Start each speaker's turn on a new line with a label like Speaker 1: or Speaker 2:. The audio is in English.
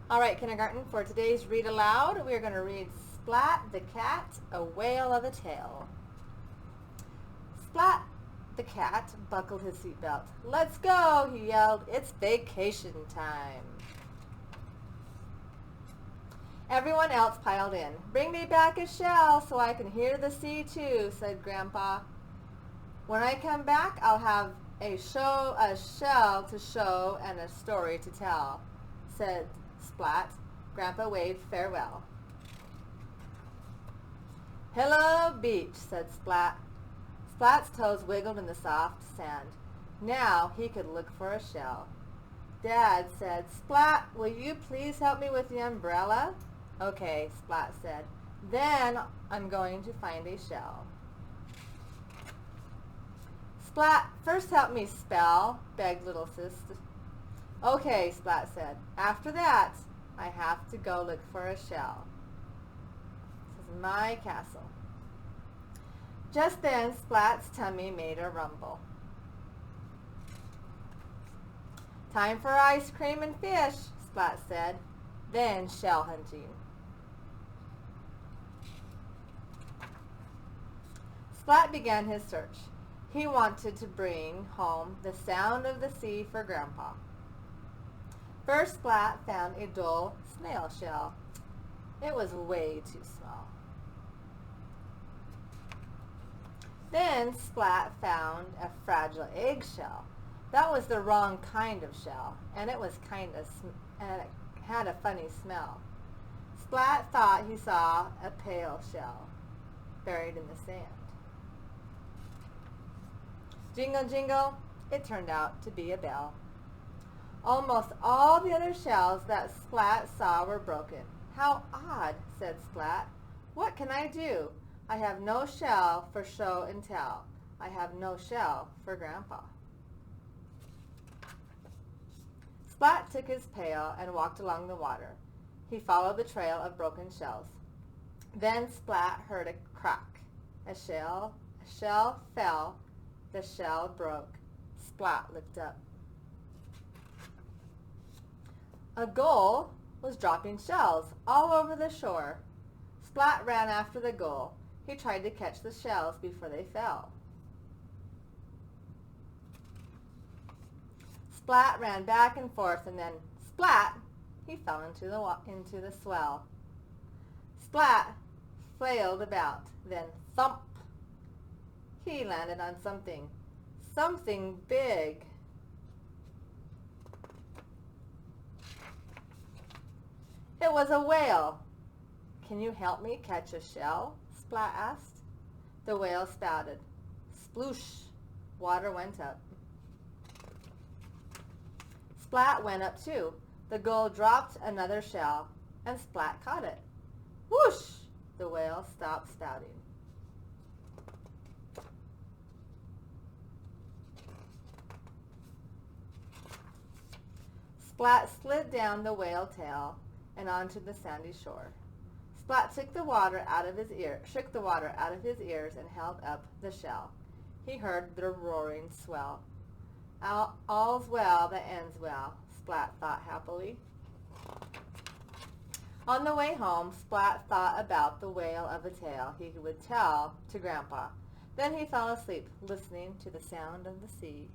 Speaker 1: All right, kindergarten, for today's read aloud, we are going to read Splat the Cat, A Whale of a Tale. Splat the cat buckled his seatbelt. "Let's go," he yelled. "It's vacation time." Everyone else piled in. "Bring me back a shell so I can hear the sea too," said Grandpa. "When I come back, I'll have a shell to show and a story to tell," said Splat. Grandpa waved farewell. "Hello, beach," said Splat. Splat's toes wiggled in the soft sand. Now he could look for a shell. Dad said, "Splat, will you please help me with the umbrella?" "Okay," Splat said. "Then I'm going to find a shell." "Splat, first help me spell," begged little sis. "Okay," Splat said. "After that, I have to go look for a shell. This is my castle." Just then, Splat's tummy made a rumble. "Time for ice cream and fish," Splat said. "Then shell hunting." Splat began his search. He wanted to bring home the sound of the sea for Grandpa. First, Splat found a dull snail shell. It was way too small. Then Splat found a fragile eggshell. That was the wrong kind of shell, and it had a funny smell. Splat thought he saw a pale shell buried in the sand. Jingle, jingle, it turned out to be a bell. Almost all the other shells that Splat saw were broken. "How odd," said Splat. "What can I do? I have no shell for show and tell. I have no shell for Grandpa." Splat took his pail and walked along the water. He followed the trail of broken shells. Then Splat heard a crack. A shell fell. The shell broke. Splat looked up. A gull was dropping shells all over the shore. Splat ran after the gull. He tried to catch the shells before they fell. Splat ran back and forth, and then splat, he fell into the swell. Splat flailed about, then thump, he landed on something big. It was a whale. "Can you help me catch a shell?" Splat asked. The whale spouted. Sploosh! Water went up. Splat went up too. The gull dropped another shell, and Splat caught it. Whoosh! The whale stopped spouting. Splat slid down the whale tail and onto the sandy shore. Splat shook the water out of his ears and held up the shell. He heard the roaring swell. All's well that ends well, Splat thought happily. On the way home, Splat thought about the whale of a tale he would tell to Grandpa. Then he fell asleep, listening to the sound of the sea.